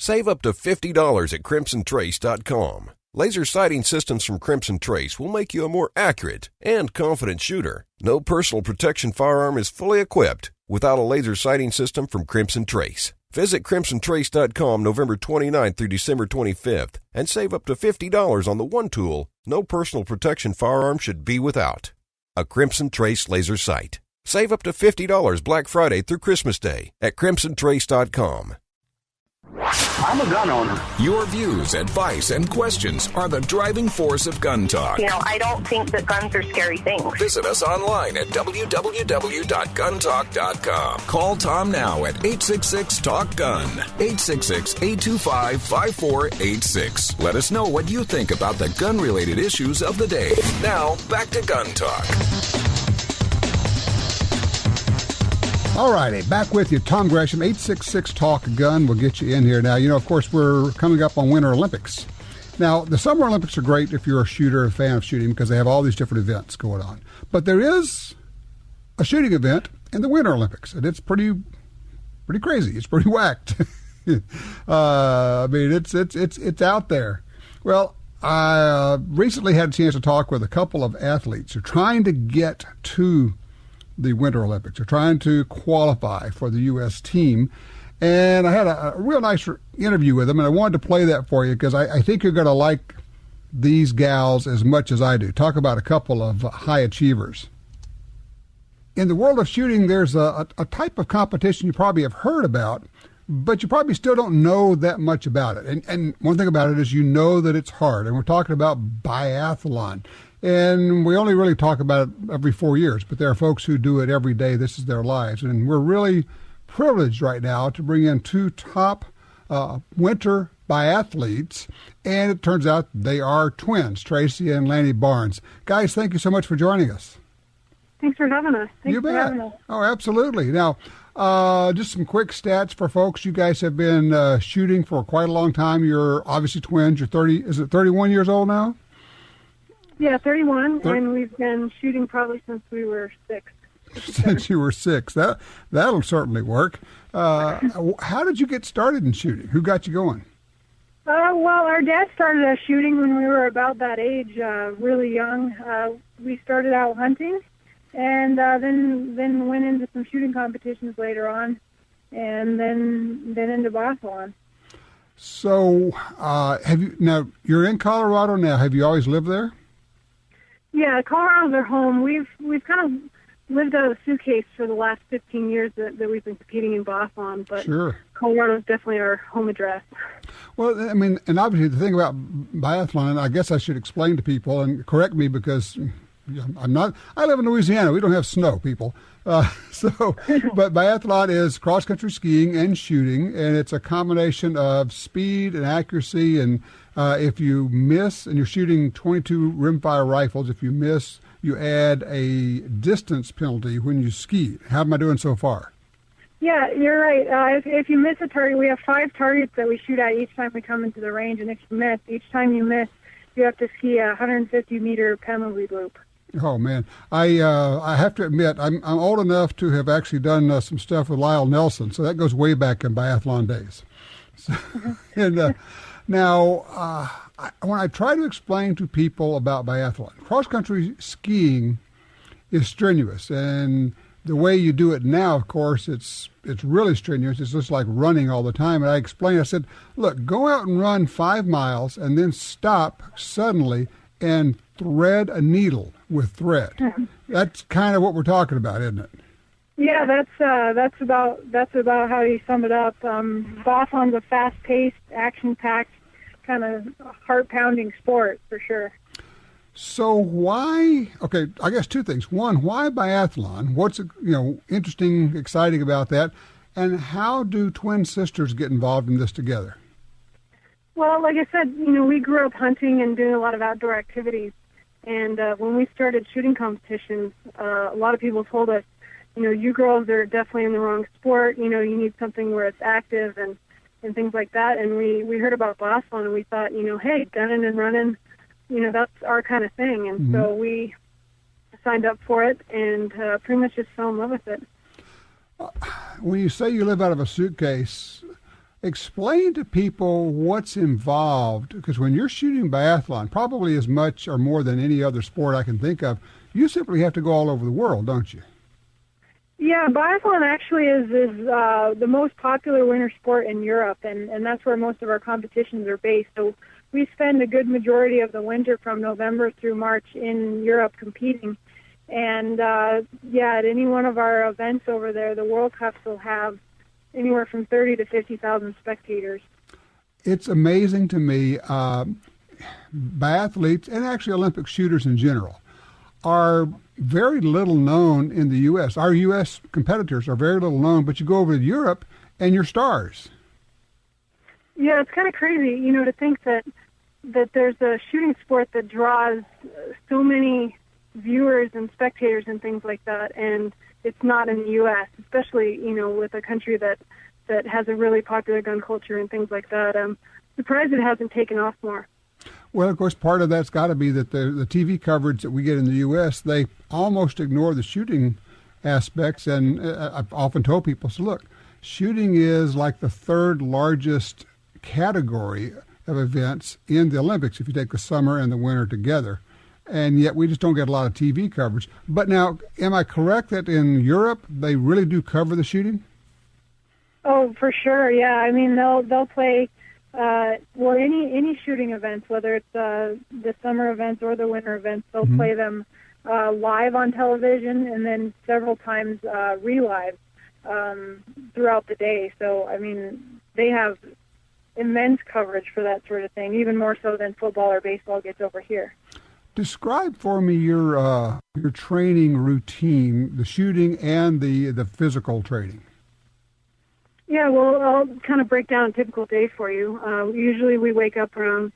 Save up to $50 at crimsontrace.com. Laser sighting systems from Crimson Trace will make you a more accurate and confident shooter. No personal protection firearm is fully equipped without a laser sighting system from Crimson Trace. Visit crimsontrace.com November 29th through December 25th and save up to $50 on the one tool no personal protection firearm should be without: a Crimson Trace laser sight. Save up to $50 Black Friday through Christmas Day at crimsontrace.com. I'm a gun owner. Your views, advice, and questions are the driving force of Gun Talk. I don't think that guns are scary things. Visit us online at www.guntalk.com. Call Tom now at 866-TALK-GUN, 866-825-5486. Let us know what you think about the gun-related issues of the day. Now, back to Gun Talk. All righty, back with you. Tom Gresham, 866-TALK-GUN. We'll get you in here now. Of course, we're coming up on Winter Olympics. Now, the Summer Olympics are great if you're a shooter, a fan of shooting, because they have all these different events going on. But there is a shooting event in the Winter Olympics, and it's pretty crazy. It's pretty whacked. It's out there. Well, I recently had a chance to talk with a couple of athletes who are trying to get to the Winter Olympics. They're trying to qualify for the U.S. team. And I had a real nice interview with them, and I wanted to play that for you because I think you're going to like these gals as much as I do. Talk about a couple of high achievers. In the world of shooting, there's a type of competition you probably have heard about, but you probably still don't know that much about it. And one thing about it is you know that it's hard. And we're talking about biathlon. And we only really talk about it every 4 years, but there are folks who do it every day. This is their lives. And we're really privileged right now to bring in two top winter biathletes. And it turns out they are twins, Tracy and Lanny Barnes. Guys, thank you so much for joining us. Thanks for having us. You bet. Oh, absolutely. Now, just some quick stats for folks. You guys have been shooting for quite a long time. You're obviously twins. You're 31 years old now? Yeah, 31, and we've been shooting probably since we were 6. Since you were 6. That'll certainly work. How did you get started in shooting? Who got you going? Well, our dad started us shooting when we were about that age, really young. We started out hunting, and then went into some shooting competitions later on, and then into biathlon. So, you're in Colorado now. Have you always lived there? Yeah, Colorado's our home. We've kind of lived out of a suitcase for the last 15 years that we've been competing in biathlon, but sure. Colorado's definitely our home address. Well, I mean, and obviously the thing about biathlon, I guess I should explain to people, and correct me because I live in Louisiana. We don't have snow, people. But biathlon is cross-country skiing and shooting, and it's a combination of speed and accuracy. And if you miss, and you're shooting 22 rimfire rifles, if you miss, you add a distance penalty when you ski. How am I doing so far? Yeah, you're right. If you miss a target, we have 5 targets that we shoot at each time we come into the range, and if you miss, each time you miss, you have to ski a 150-meter penalty loop. Oh, man. I have to admit, I'm old enough to have actually done some stuff with Lyle Nelson, so that goes way back in biathlon days. So, and now, when I try to explain to people about biathlon, cross-country skiing is strenuous, and the way you do it now, of course, it's really strenuous. It's just like running all the time. And I explained, I said, look, go out and run 5 miles and then stop suddenly and thread a needle with thread. That's kind of what we're talking about, isn't it? Yeah, that's about how you sum it up. Biathlon's a fast-paced, action-packed, kind of heart-pounding sport for sure. So why? Okay, I guess 2 things. One, why biathlon? What's interesting, exciting about that? And how do twin sisters get involved in this together? Well, like I said, we grew up hunting and doing a lot of outdoor activities. And when we started shooting competitions, a lot of people told us, you girls are definitely in the wrong sport. You need something where it's active and things like that. And we heard about biathlon and we thought, hey, gunning and running, that's our kind of thing. And so we signed up for it and pretty much just fell in love with it. When you say you live out of a suitcase, Explain to people what's involved, because when you're shooting biathlon, probably as much or more than any other sport I can think of, you simply have to go all over the world, don't you? Yeah, biathlon actually is the most popular winter sport in Europe, and that's where most of our competitions are based. So we spend a good majority of the winter from November through March in Europe competing. And, at any one of our events over there, the World Cups will have anywhere from 30 to 50,000 spectators. It's amazing to me, biathletes and actually Olympic shooters in general are very little known in the U.S. Our U.S. competitors are very little known, but you go over to Europe and you're stars. Yeah, it's kind of crazy, to think that there's a shooting sport that draws so many viewers and spectators and things like that, and it's not in the U.S., especially, with a country that has a really popular gun culture and things like that. I'm surprised it hasn't taken off more. Well, of course, part of that's got to be that the TV coverage that we get in the U.S., they almost ignore the shooting aspects, and I've often told people, so look, shooting is like the third largest category of events in the Olympics if you take the summer and the winter together. And yet we just don't get a lot of TV coverage. But now, am I correct that in Europe they really do cover the shooting? Oh, for sure, yeah. I mean, they'll play any shooting events, whether it's the summer events or the winter events. They'll play them live on television and then several times re-live throughout the day. So, I mean, they have immense coverage for that sort of thing, even more so than football or baseball gets over here. Describe for me your training routine, the shooting and the physical training. Yeah, well, I'll kind of break down a typical day for you. Usually we wake up around,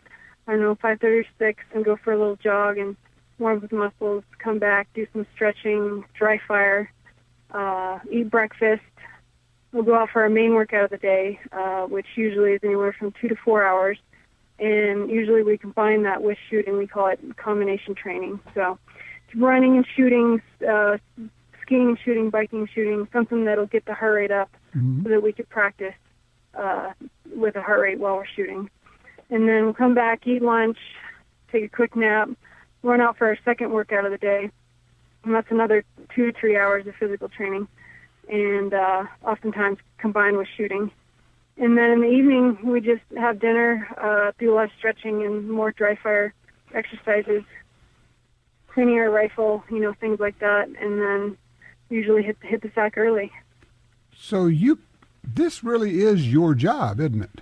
5:30 or 6 and go for a little jog and warm up the muscles, come back, do some stretching, dry fire, eat breakfast. We'll go out for our main workout of the day, which usually is anywhere from 2 to 4 hours. And usually we combine that with shooting. We call it combination training. So it's running and shooting, skiing and shooting, biking and shooting, something that'll get the heart rate up so that we could practice with a heart rate while we're shooting. And then we'll come back, eat lunch, take a quick nap, run out for our second workout of the day. And that's another 2 to 3 hours of physical training, and oftentimes combined with shooting. And then in the evening, we just have dinner, do a lot of stretching and more dry fire exercises, cleaning our rifle, things like that, and then usually hit the sack early. So this really is your job, isn't it?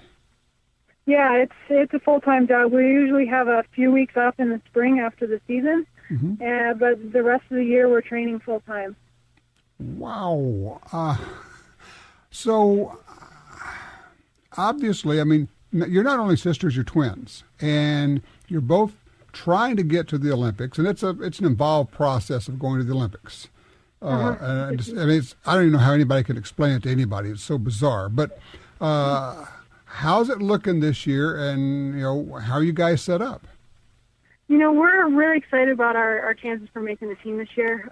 Yeah, it's a full-time job. We usually have a few weeks off in the spring after the season, but the rest of the year we're training full-time. Wow. So obviously, I mean, you're not only sisters, you're twins, and you're both trying to get to the Olympics, and it's an involved process of going to the Olympics. I don't even know how anybody can explain it to anybody. It's so bizarre. But how's it looking this year, and how are you guys set up? We're really excited about our chances for making the team this year.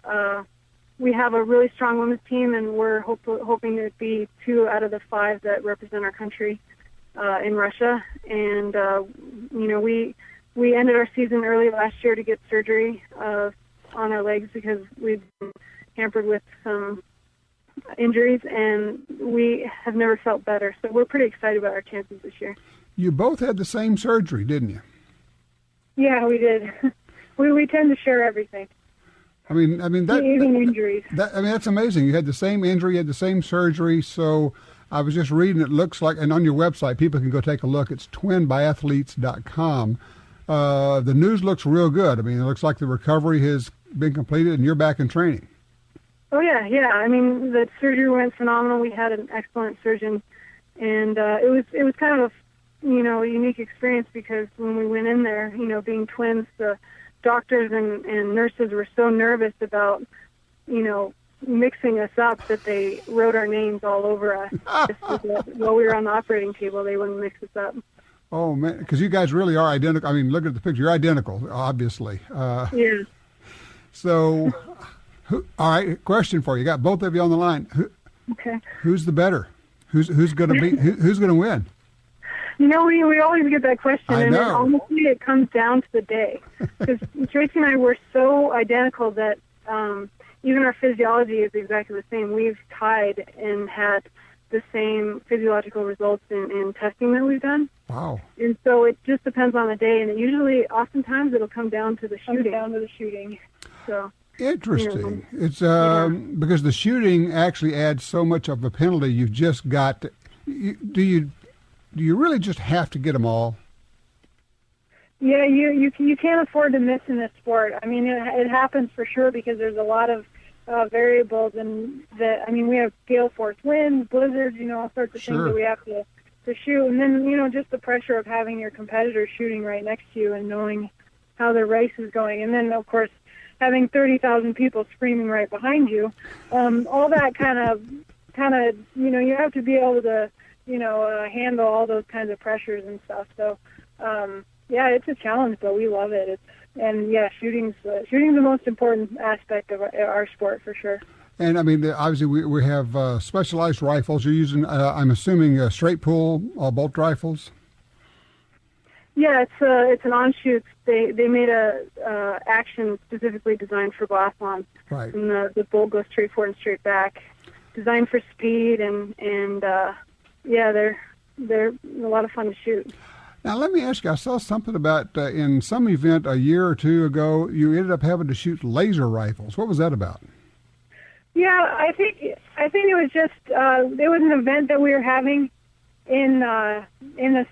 We have a really strong women's team, and we're hoping to be 2 out of the 5 that represent our country in Russia. And we ended our season early last year to get surgery on our legs because we've been hampered with some injuries, and we have never felt better. So we're pretty excited about our chances this year. You both had the same surgery, didn't you? Yeah, we did. we tend to share everything. I mean that even injuries. That's amazing. You had the same injury, you had the same surgery. So I was just reading. It looks like, and on your website, people can go take a look. It's twinbiathletes.com. The news looks real good. I mean, it looks like the recovery has been completed, and you're back in training. Oh yeah. I mean, the surgery went phenomenal. We had an excellent surgeon, and it was kind of a unique experience because when we went in there, being twins, the doctors and nurses were so nervous about, mixing us up that they wrote our names all over us. While we were on the operating table, they wouldn't mix us up. Oh, man, because you guys really are identical. I mean, look at the picture. You're identical, obviously. Yeah. So, all right, question for you. Got both of you on the line. Okay. Who's the better? Who's going to be? Who's going to win? You know, we always get that question, I and know. then honestly, it comes down to the day. Because Tracy and I were so identical that even our physiology is exactly the same. We've tied and had the same physiological results in testing that we've done. Wow. And so it just depends on the day, and oftentimes it'll come down to the shooting. So Interesting. It's because the shooting actually adds so much of a penalty. You've just got to, do you really just have to get them all? Yeah, you can't afford to miss in this sport. I mean, it happens for sure because there's a lot of variables, and we have gale force winds, blizzards, all sorts of things that we have to shoot, and then just the pressure of having your competitors shooting right next to you and knowing how the race is going, and then of course having 30,000 people screaming right behind you, all that kind of you have to be able to handle all those kinds of pressures and stuff. So it's a challenge, but we love it. Shooting's the most important aspect of our sport for sure. And I mean, obviously, we have specialized rifles. You're using, I'm assuming, straight pull bolt rifles. Yeah, it's an on-shoot. They made a action specifically designed for biathlon. Right. And the bolt goes straight forward and straight back, designed for speed, and they're a lot of fun to shoot. Now, let me ask you, I saw something about in some event a year or two ago, you ended up having to shoot laser rifles. What was that about? Yeah, I think it was just it was an event that we were having in a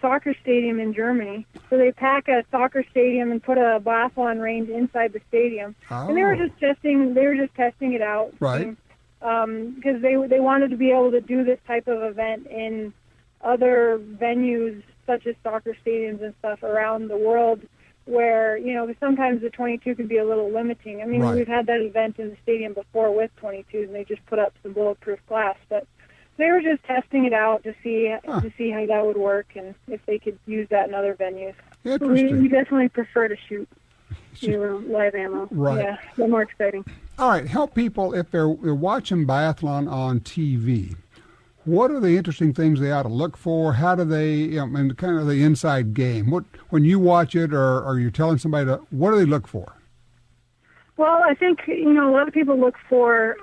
soccer stadium in Germany. So they pack a soccer stadium and put a biathlon range inside the stadium, and they were just testing it out, right? Because they wanted to be able to do this type of event in other venues such as soccer stadiums and stuff around the world, where sometimes the 22 can be a little limiting. I mean, right. We've had that event in the stadium before with 22s, and they just put up some bulletproof glass, but they were just testing it out to see how that would work and if they could use that in other venues. Interesting. We definitely prefer to shoot live ammo. Right. Yeah, they're more exciting. All right, help people if they're watching biathlon on TV. What are the interesting things they ought to look for? How do they, and kind of the inside game? When you watch it, or you're telling somebody what do they look for? Well, I think a lot of people look for,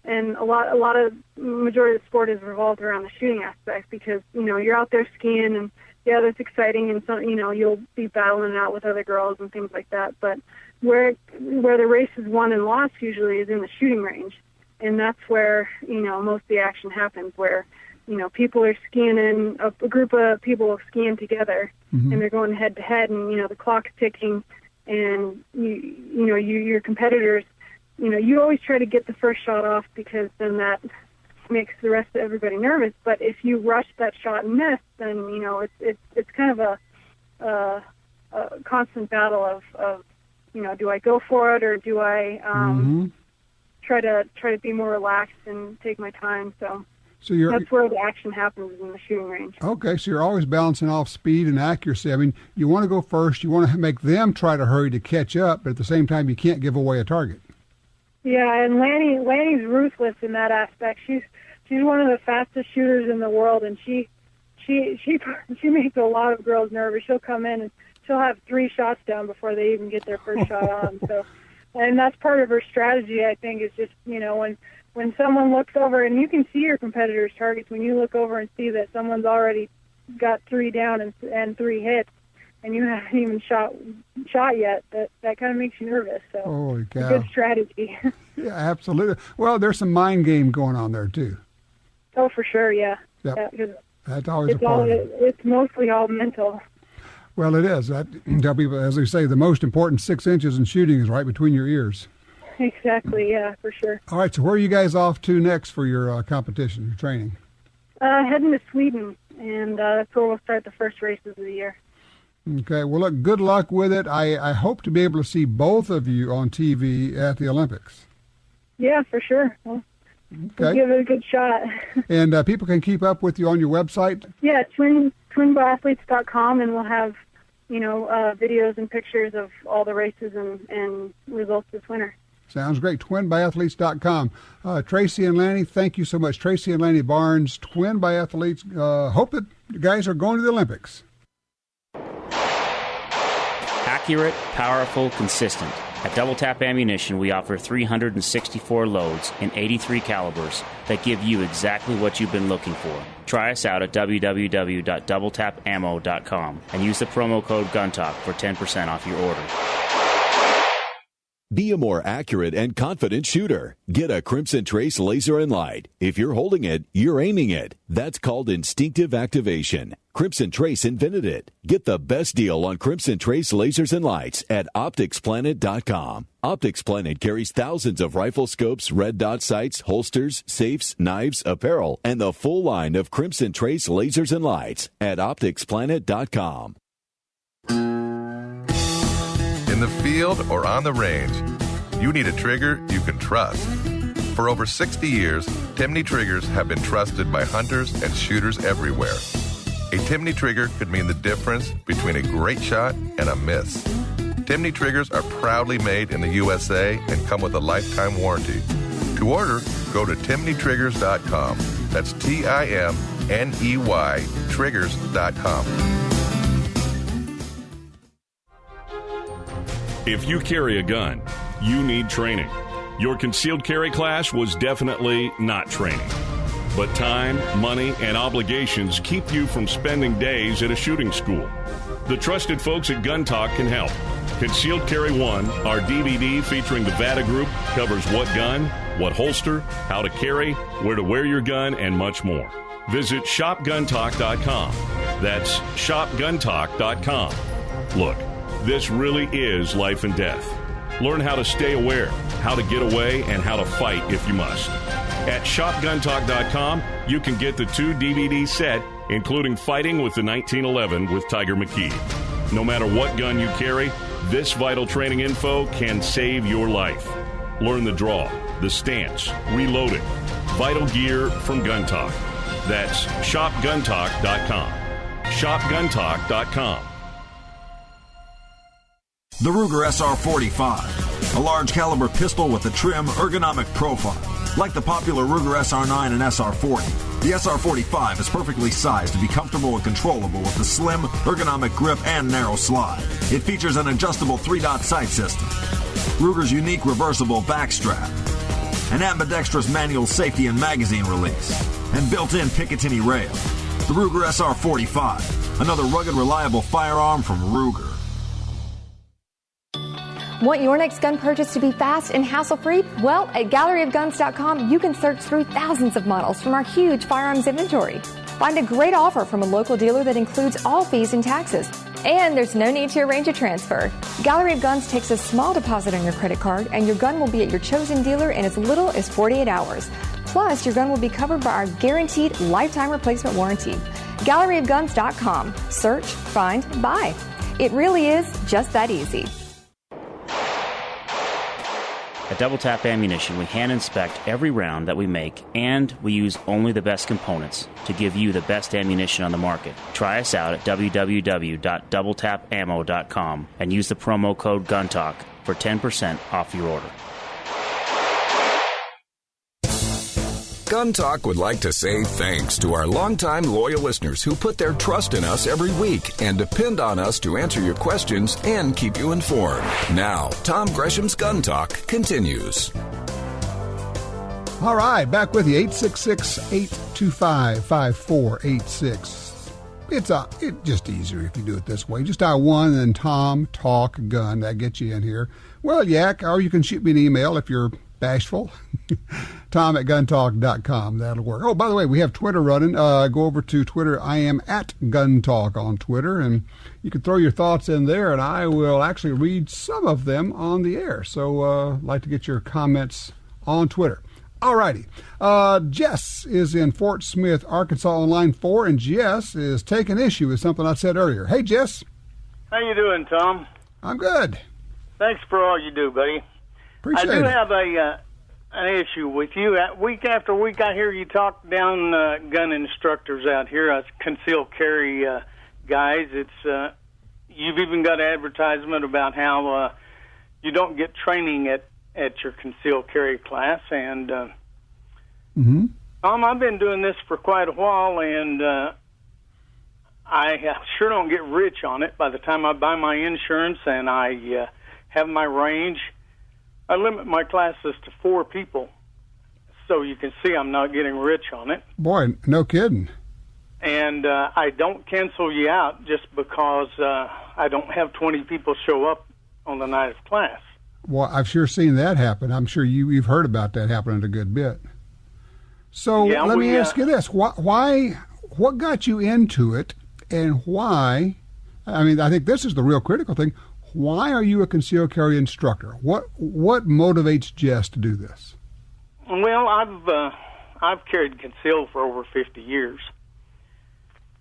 and a lot of majority of the sport is revolved around the shooting aspect because you're out there skiing and that's exciting, and so you'll be battling it out with other girls and things like that. But where the race is won and lost usually is in the shooting range. And that's where, most of the action happens, where, people are skiing in, a group of people are skiing together, and they're going head to head, and, the clock's ticking, and, your competitors, you always try to get the first shot off because then that makes the rest of everybody nervous. But if you rush that shot and miss, then, it's kind of a constant battle of, do I go for it or do I, try to be more relaxed and take my time. So that's where the action happens, in the shooting range. Okay, so you're always balancing off speed and accuracy. I mean, you want to go first. You want to make them try to hurry to catch up, but at the same time, you can't give away a target. Yeah, and Lanny's ruthless in that aspect. She's one of the fastest shooters in the world, and she makes a lot of girls nervous. She'll come in and she'll have 3 shots down before they even get their first shot on. So. And that's part of her strategy, I think, is just, when someone looks over, and you can see your competitor's targets when you look over and see that someone's already got 3 down and 3 hits, and you haven't even shot yet, that kind of makes you nervous. So holy cow. It's a good strategy. Yeah, absolutely. Well, there's some mind game going on there, too. Oh, for sure, yeah. Yep. Yeah, that's always a part of it. It's mostly all mental. Well, it is. Tell people, as they say, the most important 6 inches in shooting is right between your ears. Exactly, yeah, for sure. All right, so where are you guys off to next for your competition, your training? Heading to Sweden, and that's where we'll start the first races of the year. Okay, well, look, good luck with it. I hope to be able to see both of you on TV at the Olympics. Yeah, for sure. We'll give it a good shot. And people can keep up with you on your website? Yeah, twinbiathletes.com, and we'll have videos and pictures of all the races and results this winter. Sounds great. TwinBiathletes.com. Tracy and Lanny, thank you so much. Tracy and Lanny Barnes, Twin Biathletes. Hope that you guys are going to the Olympics. Accurate, powerful, consistent. At Double Tap Ammunition, we offer 364 loads in 83 calibers that give you exactly what you've been looking for. Try us out at www.doubletapammo.com and use the promo code GUNTALK for 10% off your order. Be a more accurate and confident shooter. Get a Crimson Trace laser and light. If you're holding it, you're aiming it. That's called instinctive activation. Crimson Trace invented it. Get the best deal on Crimson Trace lasers and lights at OpticsPlanet.com. Optics Planet carries thousands of rifle scopes, red dot sights, holsters, safes, knives, apparel, and the full line of Crimson Trace lasers and lights at OpticsPlanet.com. In the field or on the range, you need a trigger you can trust. For over 60 years, Timney triggers have been trusted by hunters and shooters everywhere. A Timney trigger could mean the difference between a great shot and a miss. Timney triggers are proudly made in the USA and come with a lifetime warranty. To order, go to TimneyTriggers.com. That's TIMNEY Triggers.com. If you carry a gun, you need training. Your concealed carry class was definitely not training. But time, money, and obligations keep you from spending days at a shooting school. The trusted folks at Gun Talk can help. Concealed Carry 1, our DVD featuring the VADA Group, covers what gun, what holster, how to carry, where to wear your gun, and much more. Visit ShopGunTalk.com. That's ShopGunTalk.com. Look, this really is life and death. Learn how to stay aware, how to get away, and how to fight if you must. At ShopGunTalk.com, you can get the 2 DVD set, including Fighting with the 1911 with Tiger McKee. No matter what gun you carry, this vital training info can save your life. Learn the draw, the stance, reloading, vital gear from Gun Talk. That's ShopGunTalk.com. ShopGunTalk.com. The Ruger SR-45, a large caliber pistol with a trim, ergonomic profile. Like the popular Ruger SR-9 and SR-40, the SR-45 is perfectly sized to be comfortable and controllable with a slim, ergonomic grip and narrow slide. It features an adjustable 3-dot sight system, Ruger's unique reversible back strap, an ambidextrous manual safety and magazine release, and built-in Picatinny rail. The Ruger SR-45, another rugged, reliable firearm from Ruger. Want your next gun purchase to be fast and hassle-free? Well, at GalleryofGuns.com, you can search through thousands of models from our huge firearms inventory. Find a great offer from a local dealer that includes all fees and taxes. And there's no need to arrange a transfer. Gallery of Guns takes a small deposit on your credit card, and your gun will be at your chosen dealer in as little as 48 hours. Plus, your gun will be covered by our guaranteed lifetime replacement warranty. GalleryofGuns.com. Search, find, buy. It really is just that easy. At Double Tap Ammunition, we hand inspect every round that we make, and we use only the best components to give you the best ammunition on the market. Try us out at www.doubletapammo.com and use the promo code GUNTALK for 10% off your order. Gun Talk would like to say thanks to our longtime loyal listeners who put their trust in us every week and depend on us to answer your questions and keep you informed. Now, Tom Gresham's Gun Talk continues. All right, back with you, 866-825-5486. It's just easier if you do it this way. Just dial 1 and then Tom Talk Gun. That gets you in here. Well, Yak, or you can shoot me an email if you're bashful. Tom at guntalk.com. That'll work. Oh, by the way, we have Twitter running. Go over to Twitter. I am at Gun Talk on Twitter, and you can throw your thoughts in there, and I will actually read some of them on the air. So I'd like to get your comments on Twitter. All righty. Jess is in Fort Smith, Arkansas on line 4, and Jess is taking issue with something I said earlier. Hey, Jess. How you doing, Tom? I'm good. Thanks for all you do, buddy. Appreciate it. I do have an issue with you. Week after week, I hear you talk down gun instructors out here, us concealed carry guys. You've even got an advertisement about how you don't get training at at your concealed carry class. And Mm-hmm. Tom, I've been doing this for quite a while, and I sure don't get rich on it. By the time I buy my insurance and I have my range, I limit my classes to 4 people. So you can see I'm not getting rich on it. Boy, no kidding. And I don't cancel you out just because I don't have 20 people show up on the night of class. Well, I've sure seen that happen. I'm sure you've heard about that happening a good bit. So Yeah, let me ask you this. What got you into it, and why? I mean, I think this is the real critical thing. Why are you a concealed carry instructor? What motivates Jess to do this? Well, I've carried concealed for over 50 years.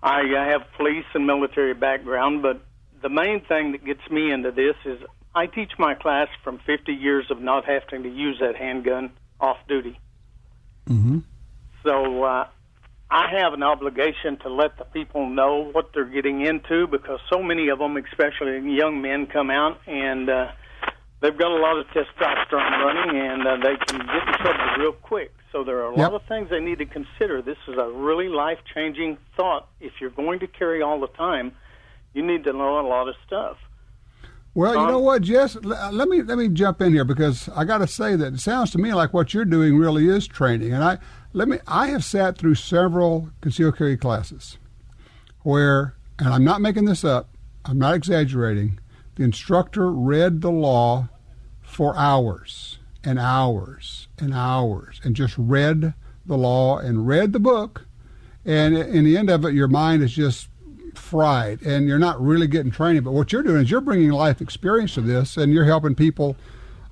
I have police and military background, but the main thing that gets me into this is I teach my class from 50 years of not having to use that handgun off duty. Mm-hmm. So I have an obligation to let the people know what they're getting into, because so many of them, especially young men, come out and they've got a lot of testosterone running, and they can get in trouble real quick. So there are a lot of things they need to consider. This is a really life-changing thought. If you're going to carry all the time, you need to know a lot of stuff. Well, you know what, Jess? Let me jump in here, because I got to say that it sounds to me like what you're doing really is training. And I have sat through several concealed carry classes where, and I'm not making this up, I'm not exaggerating, the instructor read the law for hours and hours and hours, and just read the law and read the book, and in the end of it, your mind is just fried, and you're not really getting training. But what you're doing is you're bringing life experience to this, and you're helping people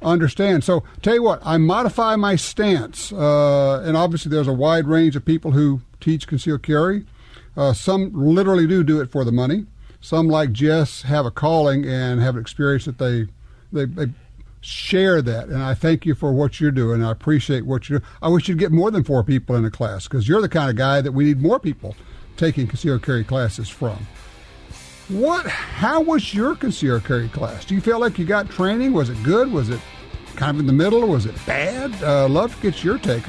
understand. So tell you what, I modify my stance, and obviously there's a wide range of people who teach concealed carry. Some literally do it for the money. Some, like Jess, have a calling and have an experience that they share that, and I thank you for what you're doing. I appreciate what you're doing. I wish you'd get more than 4 people in a class, because you're the kind of guy that we need more people taking concealed carry classes from. How was your concealed carry class? Do you feel like you got training? Was it good? Was it kind of in the middle? Was it bad? Love to get your take.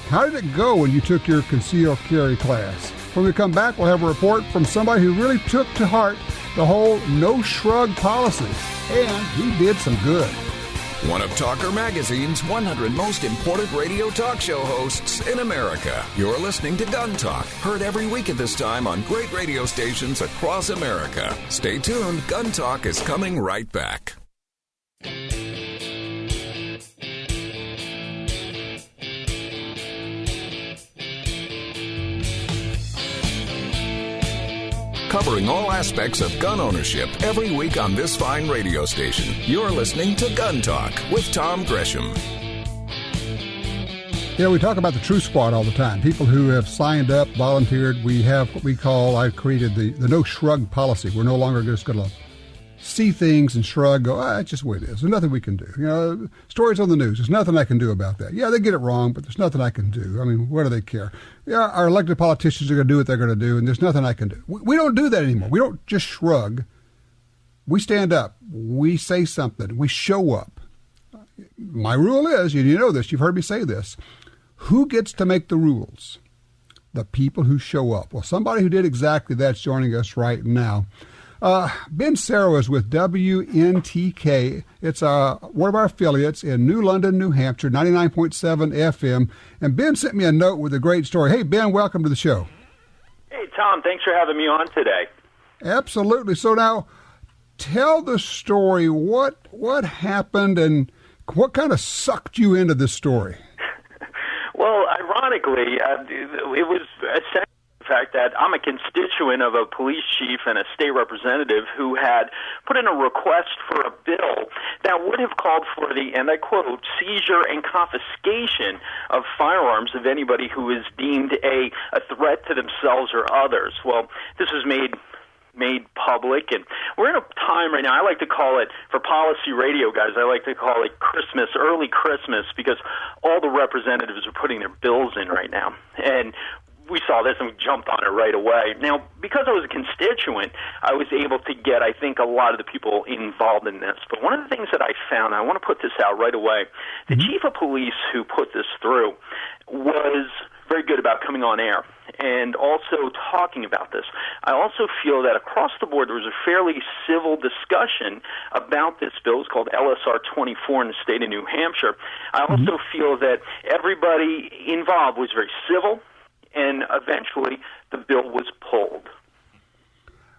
How did it go when you took your concealed carry class? When we come back, we'll have a report from somebody who really took to heart the whole no shrug policy, and he did some good. One of Talker Magazine's 100 most important radio talk show hosts in America. You're listening to Gun Talk, heard every week at this time on great radio stations across America. Stay tuned. Gun Talk is coming right back. Covering all aspects of gun ownership every week on this fine radio station. You're listening to Gun Talk with Tom Gresham. Yeah, we talk about the Truth Squad all the time. People who have signed up, volunteered. We have what we call, I created the no shrug policy. We're no longer just going to see things and shrug, go, that's just the way it is. There's nothing we can do. You know, stories on the news, there's nothing I can do about that. Yeah, they get it wrong, but there's nothing I can do. I mean, what do they care? Yeah, our elected politicians are going to do what they're going to do, and there's nothing I can do. We don't do that anymore. We don't just shrug. We stand up. We say something. We show up. My rule is, you know this, you've heard me say this, who gets to make the rules? The people who show up. Well, somebody who did exactly that's joining us right now. Ben Sarrow is with WNTK. It's one of our affiliates in New London, New Hampshire, 99.7 FM. And Ben sent me a note with a great story. Hey, Ben, welcome to the show. Hey, Tom, thanks for having me on today. Absolutely. So now, tell the story. What happened, and what kind of sucked you into this story? Well, ironically, it was essentially the fact that I'm a constituent of a police chief and a state representative who had put in a request for a bill that would have called for the, and I quote, seizure and confiscation of firearms of anybody who is deemed a threat to themselves or others. Well, this was made public, and we're in a time right now, I like to call it, for policy radio guys, I like to call it Christmas, early Christmas, because all the representatives are putting their bills in right now. And we saw this and we jumped on it right away. Now, because I was a constituent, I was able to get, I think, a lot of the people involved in this. But one of the things that I found, I want to put this out right away, the chief of police who put this through was very good about coming on air and also talking about this. I also feel that across the board there was a fairly civil discussion about this bill. It's called LSR 24 in the state of New Hampshire. I also feel that everybody involved was very civil, and eventually the bill was pulled.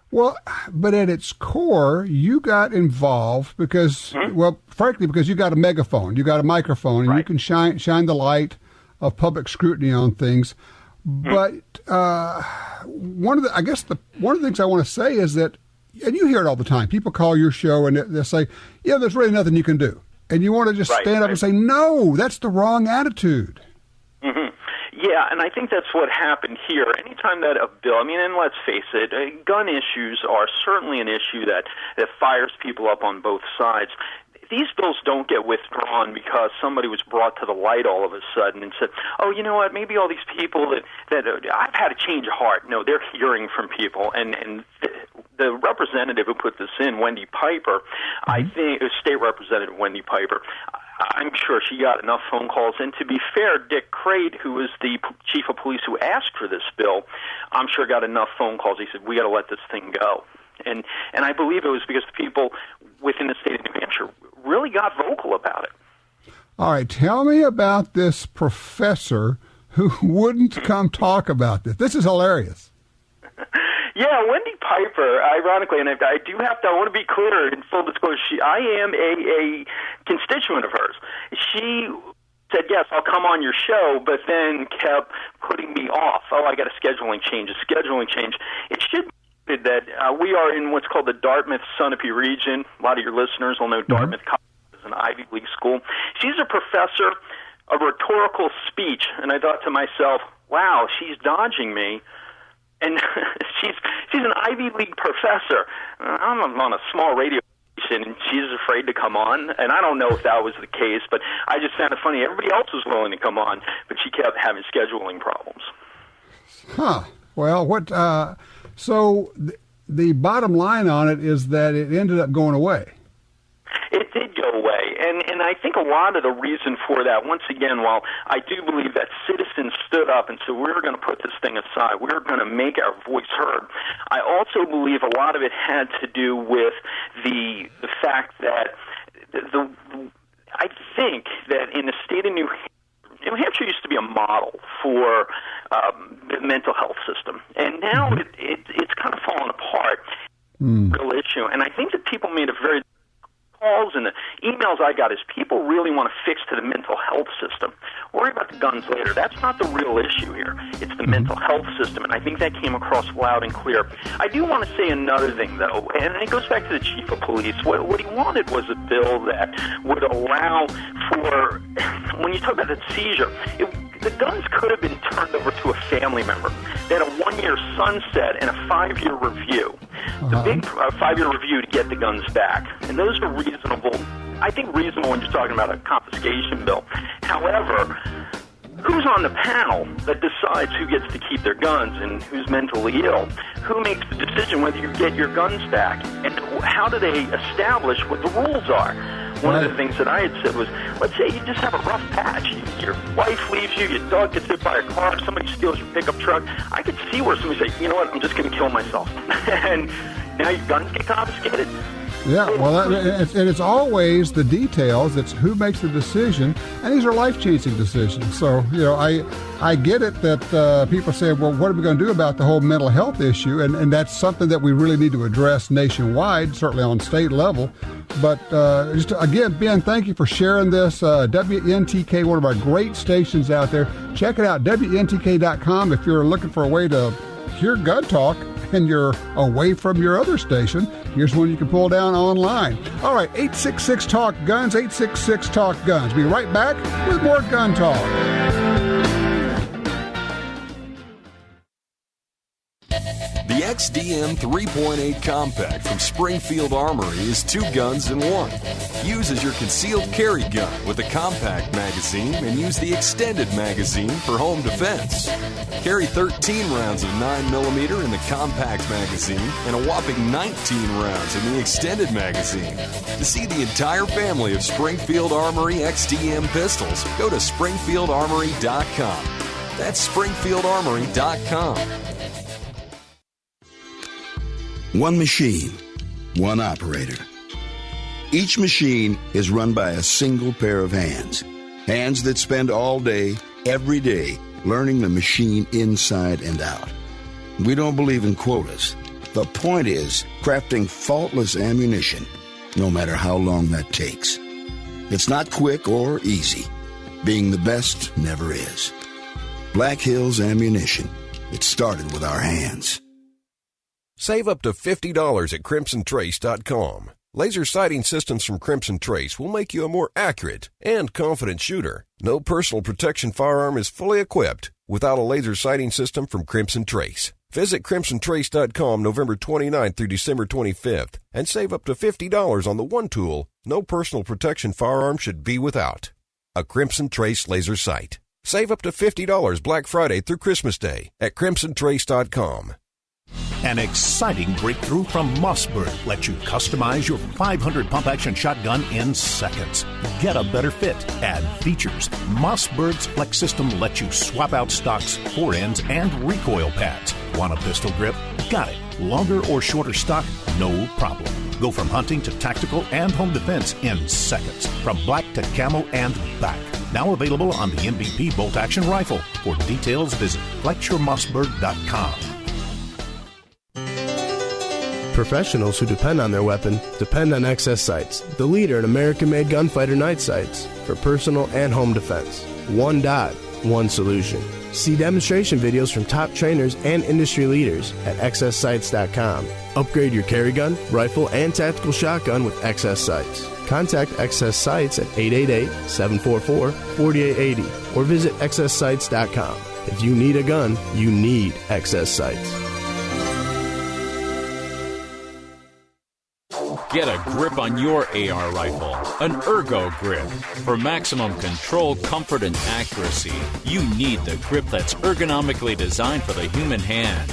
Well, but at its core, you got involved because, well, frankly, because you got a megaphone, you got a microphone, and you can shine the light of public scrutiny on things. But one of the things I want to say is that, and you hear it all the time, people call your show and they'll say, yeah, there's really nothing you can do. And you want to just stand up and say, no, that's the wrong attitude. Yeah, and I think that's what happened here. Anytime that a bill, I mean, and let's face it, gun issues are certainly an issue that fires people up on both sides. These bills don't get withdrawn because somebody was brought to the light all of a sudden and said, oh, you know what, maybe all these people that I've had a change of heart. No, they're hearing from people. And the representative who put this in, Wendy Piper, I think, State Representative Wendy Piper, I'm sure she got enough phone calls. And to be fair, Dick Crate, who was the chief of police who asked for this bill, I'm sure got enough phone calls. He said, we got to let this thing go. And I believe it was because the people within the state of New Hampshire really got vocal about it. All right, tell me about this professor who wouldn't come talk about this. This is hilarious. Yeah, Wendy Piper, ironically, and I want to be clear in full disclosure, I am a constituent of hers. She said, yes, I'll come on your show, but then kept putting me off. Oh, I got a scheduling change. It should be that we are in what's called the Dartmouth-Sunapee region. A lot of your listeners will know Dartmouth College is an Ivy League school. She's a professor of rhetorical speech, and I thought to myself, wow, she's dodging me. And she's an Ivy League professor. I'm on a small radio station, and she's afraid to come on. And I don't know if that was the case, but I just found it funny. Everybody else was willing to come on, but she kept having scheduling problems. Huh. Well, so the bottom line on it is that it ended up going away. It did go away, and I think a lot of the reason for that, once again, while I do believe that citizens stood up and said, we're going to put this thing aside, we're going to make our voice heard, I also believe a lot of it had to do with the fact that I think that in the state of New Hampshire used to be a model for the mental health system, and now it's kind of fallen apart, real issue, and I think that people made a very calls and the emails I got is people really want to fix to the mental health system. Worry about the guns later. That's not the real issue here. It's the mental health system, and I think that came across loud and clear. I do want to say another thing, though, and it goes back to the chief of police. What he wanted was a bill that would allow for, when you talk about the seizure, the guns could have been turned over to a family member. They had a 1-year sunset and a 5-year review. The big 5-year review to get the guns back. And those are reasonable. I think reasonable when you're talking about a confiscation bill. However, who's on the panel that decides who gets to keep their guns and who's mentally ill? Who makes the decision whether you get your guns back? And how do they establish what the rules are? One of the things that I had said was, let's say you just have a rough patch. Your wife leaves you, your dog gets hit by a car, somebody steals your pickup truck. I could see where somebody say, you know what, I'm just going to kill myself. And now your guns get confiscated. Yeah, well, it's always the details. It's who makes the decision, and these are life-changing decisions. So, I get it that people say, well, what are we going to do about the whole mental health issue? And that's something that we really need to address nationwide, certainly on state level. But just again, Ben, thank you for sharing this. WNTK, one of our great stations out there. Check it out, WNTK.com, if you're looking for a way to hear gun talk and you're away from your other station. Here's one you can pull down online. All right, 866-TALK-GUNS, 866-TALK-GUNS. Be right back with more gun talk. The XDM 3.8 Compact from Springfield Armory is 2 guns in 1. Use as your concealed carry gun with a compact magazine and use the extended magazine for home defense. Carry 13 rounds of 9mm in the compact magazine and a whopping 19 rounds in the extended magazine. To see the entire family of Springfield Armory XDM pistols, go to SpringfieldArmory.com. That's SpringfieldArmory.com. One machine, one operator. Each machine is run by a single pair of hands. Hands that spend all day, every day, learning the machine inside and out. We don't believe in quotas. The point is crafting faultless ammunition, no matter how long that takes. It's not quick or easy. Being the best never is. Black Hills Ammunition. It started with our hands. Save up to $50 at crimsontrace.com. Laser sighting systems from Crimson Trace will make you a more accurate and confident shooter. No personal protection firearm is fully equipped without a laser sighting system from Crimson Trace. Visit crimsontrace.com November 29th through December 25th and save up to $50 on the one tool no personal protection firearm should be without. A Crimson Trace laser sight. Save up to $50 Black Friday through Christmas Day at crimsontrace.com. An exciting breakthrough from Mossberg lets you customize your 500 pump-action shotgun in seconds. Get a better fit, add features. Mossberg's Flex System lets you swap out stocks, fore-ends, and recoil pads. Want a pistol grip? Got it. Longer or shorter stock? No problem. Go from hunting to tactical and home defense in seconds. From black to camo and back. Now available on the MVP bolt-action rifle. For details, visit flexyourmossberg.com. Professionals who depend on their weapon depend on XS Sights, the leader in American-made gunfighter night sights for personal and home defense. One dot, one solution. See demonstration videos from top trainers and industry leaders at XSSights.com. Upgrade your carry gun, rifle, and tactical shotgun with XS Sights. Contact XS Sights at 888-744-4880 or visit XSSights.com. If you need a gun, you need XS Sights. Get a grip on your AR rifle. An Ergo grip. For maximum control, comfort, and accuracy, you need the grip that's ergonomically designed for the human hand.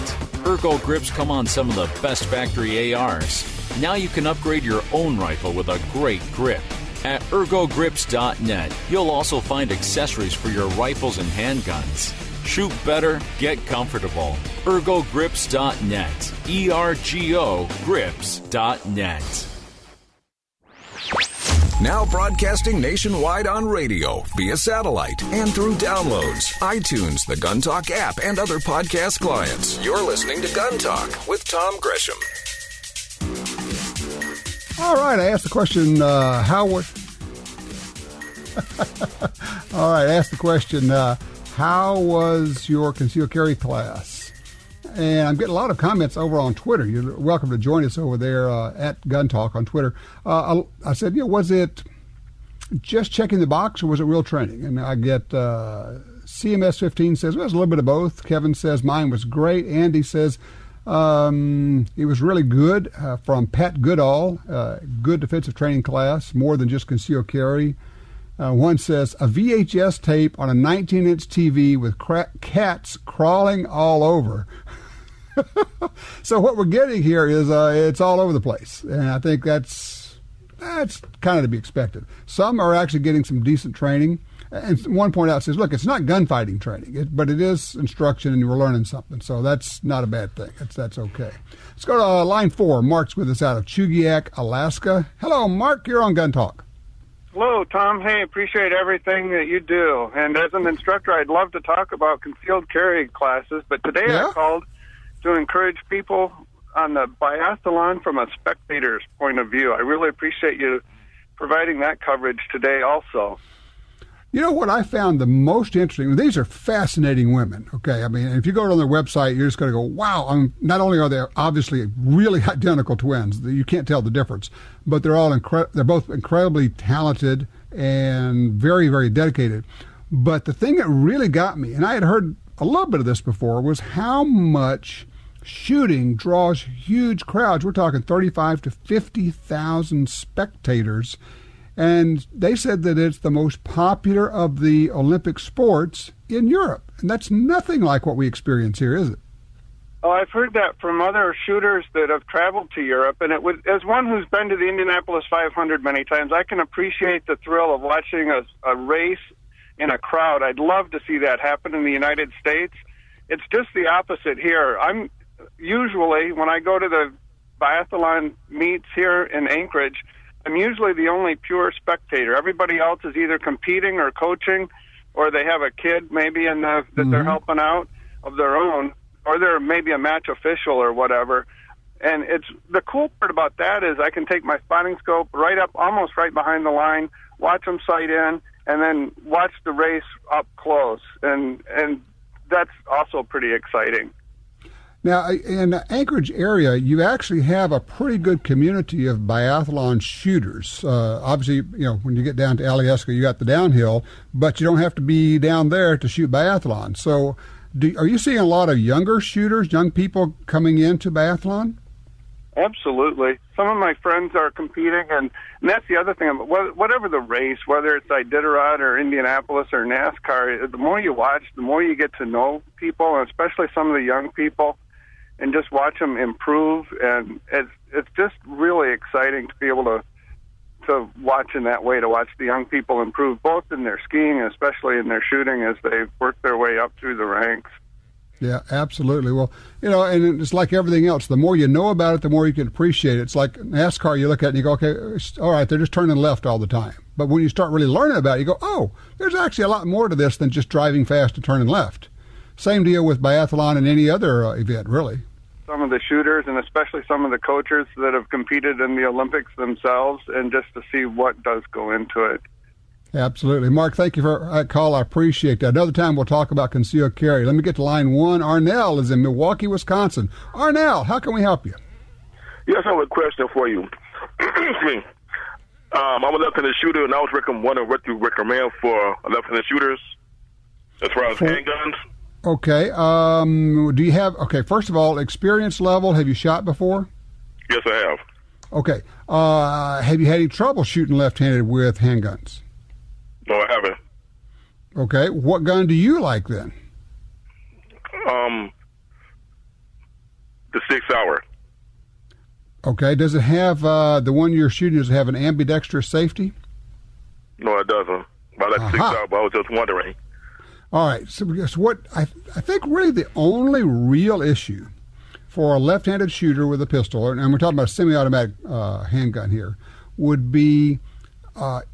Ergo grips come on some of the best factory ARs. Now you can upgrade your own rifle with a great grip. At ErgoGrips.net, you'll also find accessories for your rifles and handguns. Shoot better, get comfortable. ErgoGrips.net. ERGOGrips.net. Now broadcasting nationwide on radio, via satellite, and through downloads, iTunes, the Gun Talk app, and other podcast clients. You're listening to Gun Talk with Tom Gresham. All right, I asked the question, how was your concealed carry class? And I'm getting a lot of comments over on Twitter. You're welcome to join us over there at Gun Talk on Twitter. I said, was it just checking the box or was it real training? And I get CMS 15 says, well, it was a little bit of both. Kevin says, mine was great. Andy says, it was really good. From Pat Goodall, good defensive training class, more than just concealed carry. One says, a VHS tape on a 19-inch TV with cats crawling all over. So what we're getting here is it's all over the place. And I think that's kind of to be expected. Some are actually getting some decent training. And one point out says, look, it's not gunfighting training, but it is instruction and you're learning something. So that's not a bad thing. That's okay. Let's go to line 4. Mark's with us out of Chugiak, Alaska. Hello, Mark. You're on Gun Talk. Hello, Tom. Hey, appreciate everything that you do. And as an instructor, I'd love to talk about concealed carry classes, but today I called to encourage people on the biathlon from a spectator's point of view. I really appreciate you providing that coverage today also. You know what I found the most interesting? These are fascinating women, okay? I mean, if you go to their website, you're just going to go, wow. Not only are they obviously really identical twins, you can't tell the difference, but they're both incredibly talented and very, very dedicated. But the thing that really got me, and I had heard a little bit of this before, was how much shooting draws huge crowds. We're talking 35 to 50,000 spectators. And they said that it's the most popular of the Olympic sports in Europe. And that's nothing like what we experience here, is it? Oh, I've heard that from other shooters that have traveled to Europe. And as one who's been to the Indianapolis 500 many times, I can appreciate the thrill of watching a race in a crowd. I'd love to see that happen in the United States. It's just the opposite here. I'm usually, when I go to the biathlon meets here in Anchorage, I'm usually the only pure spectator. Everybody else is either competing or coaching, or they have a kid maybe that they're helping out of their own, or they're maybe a match official or whatever. And it's the cool part about that is I can take my spotting scope right up, almost right behind the line, watch them sight in, and then watch the race up close. And that's also pretty exciting. Now, in the Anchorage area, you actually have a pretty good community of biathlon shooters. Obviously, when you get down to Alyeska, you got the downhill, but you don't have to be down there to shoot biathlon. So are you seeing a lot of younger shooters, young people coming into biathlon? Absolutely. Some of my friends are competing, and that's the other thing. Whatever the race, whether it's Iditarod or Indianapolis or NASCAR, the more you watch, the more you get to know people, and especially some of the young people, and just watch them improve. And it's just really exciting to be able to watch in that way, to watch the young people improve, both in their skiing and especially in their shooting as they work their way up through the ranks. Yeah, absolutely. Well, and it's like everything else. The more you know about it, the more you can appreciate it. It's like NASCAR, you look at it and you go, okay, all right, they're just turning left all the time. But when you start really learning about it, you go, oh, there's actually a lot more to this than just driving fast and turning left. Same deal with biathlon and any other event, really. Some of the shooters and especially some of the coaches that have competed in the Olympics themselves, and just to see what does go into it. Absolutely. Mark, thank you for that call. I appreciate that. Another time we'll talk about concealed carry. Let me get to line one. Arnell is in Milwaukee, Wisconsin. Arnell, how can we help you? Yes, I have a question for you. Excuse me. I'm a left-handed shooter, and I was wondering what you recommend for left-handed shooters as far as handguns. Okay. Do you have, first of all, experience level, have you shot before? Yes, I have. Okay. Have you had any trouble shooting left-handed with handguns? No, I haven't. Okay. What gun do you like then? The 6 Hour. Okay. Does it have, the one you're shooting, does it have an ambidextrous safety? No, it doesn't. I like the 6 Hour, but I was just wondering. All right. So what I think really the only real issue for a left-handed shooter with a pistol, and we're talking about a semi-automatic handgun here, would be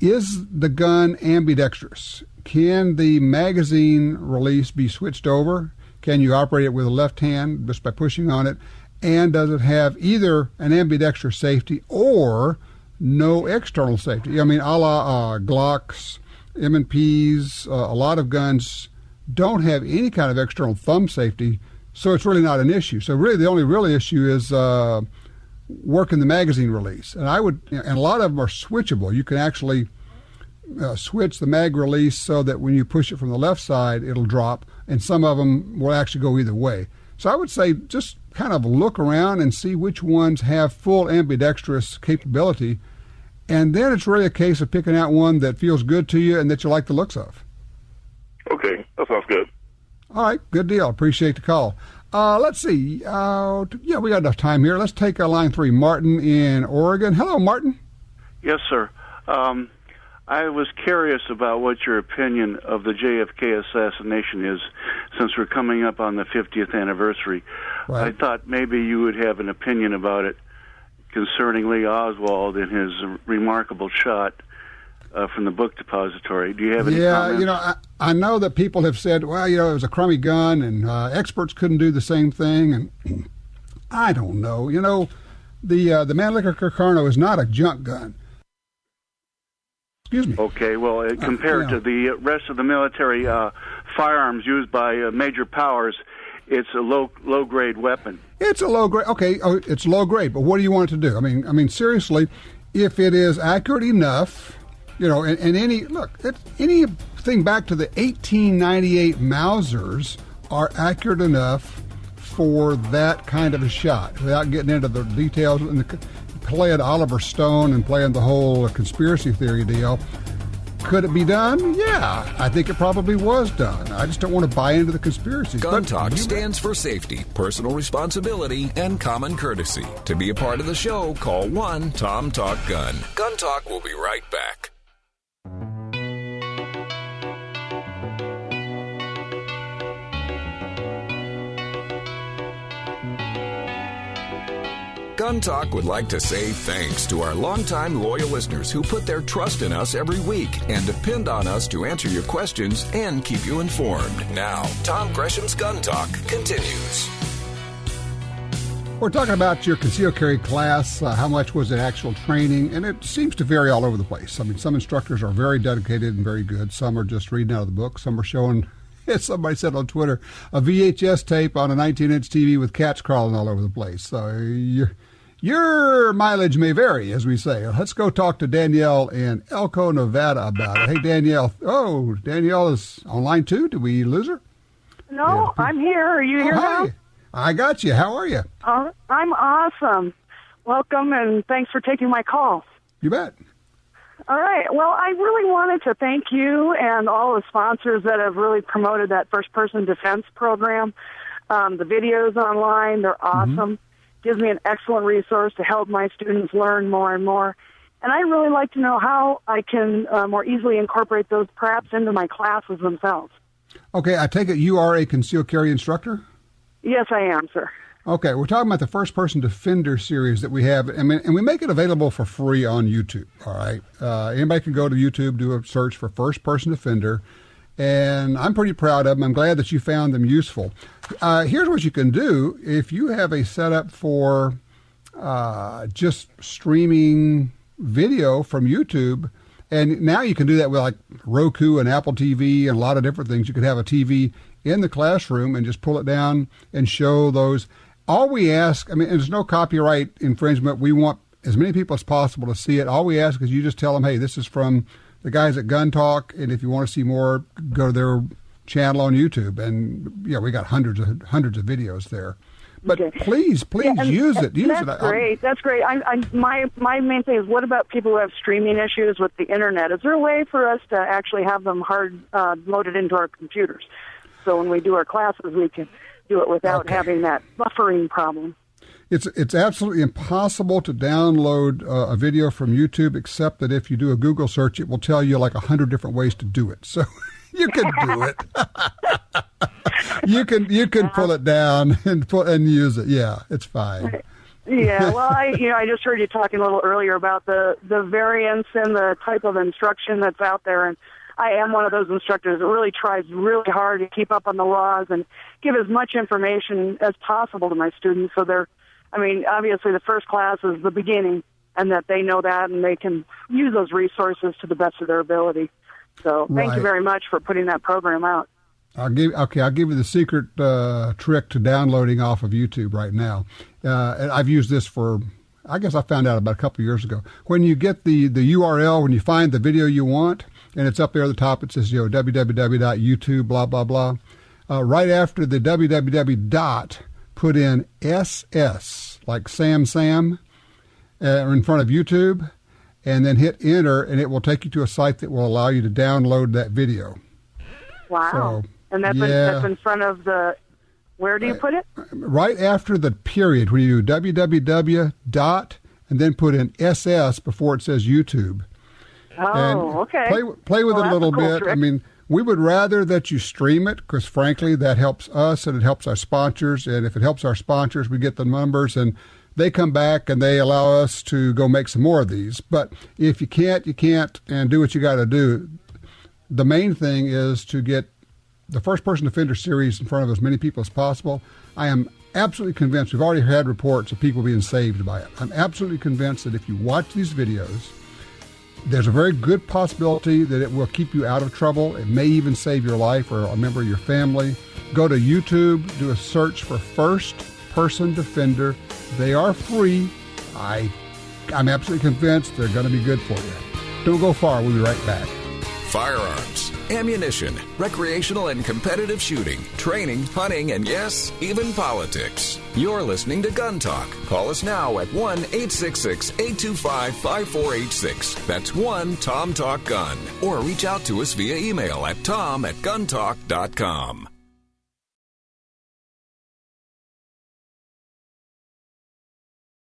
is the gun ambidextrous? Can the magazine release be switched over? Can you operate it with a left hand just by pushing on it? And does it have either an ambidextrous safety or no external safety? I mean, a la Glocks, M&Ps, a lot of guns don't have any kind of external thumb safety, so it's really not an issue. So really the only real issue is working the magazine release. And and a lot of them are switchable. You can actually switch the mag release so that when you push it from the left side, it'll drop, and some of them will actually go either way. So I would say just kind of look around and see which ones have full ambidextrous capability, and then it's really a case of picking out one that feels good to you and that you like the looks of. Okay, that sounds good. All right, good deal. Appreciate the call. Let's see. We got enough time here. Let's take line 3. Martin in Oregon. Hello, Martin. Yes, sir. I was curious about what your opinion of the JFK assassination is, since we're coming up on the 50th anniversary. Right. I thought maybe you would have an opinion about it concerning Lee Oswald and his remarkable shot from the book depository. Do you have any comments? I know that people have said, well, it was a crummy gun, and experts couldn't do the same thing, and I don't know. The Mannlicher Carcano is not a junk gun. Excuse me. Okay, well, compared to the rest of the military firearms used by major powers, it's a low-grade weapon. It's a low-grade. Okay, it's low-grade, but what do you want it to do? I mean, seriously, if it is accurate enough, and anything back to the 1898 Mausers are accurate enough for that kind of a shot without getting into the details and playing Oliver Stone and playing the whole conspiracy theory deal. Could it be done? Yeah, I think it probably was done. I just don't want to buy into the conspiracies. Gun Talk stands for safety, personal responsibility, and common courtesy. To be a part of the show, call 1-TOM-TALK-GUN. Gun Talk will be right back. Gun Talk would like to say thanks to our longtime loyal listeners who put their trust in us every week and depend on us to answer your questions and keep you informed. Now, Tom Gresham's Gun Talk continues. We're talking about your concealed carry class, how much was it actual training, and it seems to vary all over the place. I mean, some instructors are very dedicated and very good. Some are just reading out of the book. Some are showing, as somebody said on Twitter, a VHS tape on a 19-inch TV with cats crawling all over the place. So your mileage may vary, as we say. Let's go talk to Danielle in Elko, Nevada about it. Hey, Danielle. Oh, Danielle is online too. Did we lose her? No, yeah. I'm here. Are you here now? I got you. How are you? I'm awesome. Welcome, and thanks for taking my call. You bet. All right. Well, I really wanted to thank you and all the sponsors that have really promoted that first-person defense program. The videos online, they're awesome. Mm-hmm. Gives me an excellent resource to help my students learn more and more. And I'd really like to know how I can more easily incorporate those perhaps into my classes themselves. Okay, I take it you are a concealed carry instructor? Yes, I am, sir. Okay, we're talking about the First Person Defender series that we have, and we make it available for free on YouTube, all right? Anybody can go to YouTube, do a search for First Person Defender, and I'm pretty proud of them. I'm glad that you found them useful. Here's what you can do. If you have a setup for just streaming video from YouTube, and now you can do that with like Roku and Apple TV and a lot of different things. You could have a TV in the classroom and just pull it down and show those. All we ask, there's no copyright infringement. We want as many people as possible to see it. All we ask is you just tell them, hey, this is from the guys at Gun Talk, and if you want to see more, go to their channel on YouTube. And yeah, we got hundreds of videos there. But okay. please use it. That's great. That's great. My main thing is, what about people who have streaming issues with the internet? Is there a way for us to actually have them hard loaded into our computers, so when we do our classes, we can do it without having that buffering problem? It's absolutely impossible to download a video from YouTube, except that if you do a Google search, it will tell you like 100 different ways to do it. So you can do it. You can pull it down and use it. Yeah, it's fine. Yeah, well, I just heard you talking a little earlier about the variance and the type of instruction that's out there, and I am one of those instructors that really tries really hard to keep up on the laws and give as much information as possible to my students, so they're, obviously the first class is the beginning, and that they know that and they can use those resources to the best of their ability. So thank you very much for putting that program out. I'll give you the secret trick to downloading off of YouTube right now. And I've used this I guess I found out about a couple of years ago. When you get the URL, when you find the video you want, and it's up there at the top, it says, www.youtube, blah, blah, blah. Right after the www dot, put in SS, like Sam, in front of YouTube, and then hit enter, and it will take you to a site that will allow you to download that video. Wow. So, and that's in front of the, where do you put it? Right after the period, when you do www dot, and then put in SS before it says YouTube. Oh, okay. Play with it a little bit. Trick. We would rather that you stream it, because frankly, that helps us and it helps our sponsors. And if it helps our sponsors, we get the numbers, and they come back and they allow us to go make some more of these. But if you can't, you can't, and do what you got to do. The main thing is to get the First Person Defender series in front of as many people as possible. I am absolutely convinced, we've already had reports of people being saved by it. I'm absolutely convinced that if you watch these videos, there's a very good possibility that it will keep you out of trouble. It may even save your life or a member of your family. Go to YouTube, do a search for First Person Defender. They are free. I'm absolutely convinced they're going to be good for you. Don't go far. We'll be right back. Firearms, ammunition, recreational and competitive shooting, training, hunting, and yes, even politics. You're listening to Gun Talk. Call us now at 1-866-825-5486. That's 1-TOM-TALK-GUN. Or reach out to us via email at tom@guntalk.com.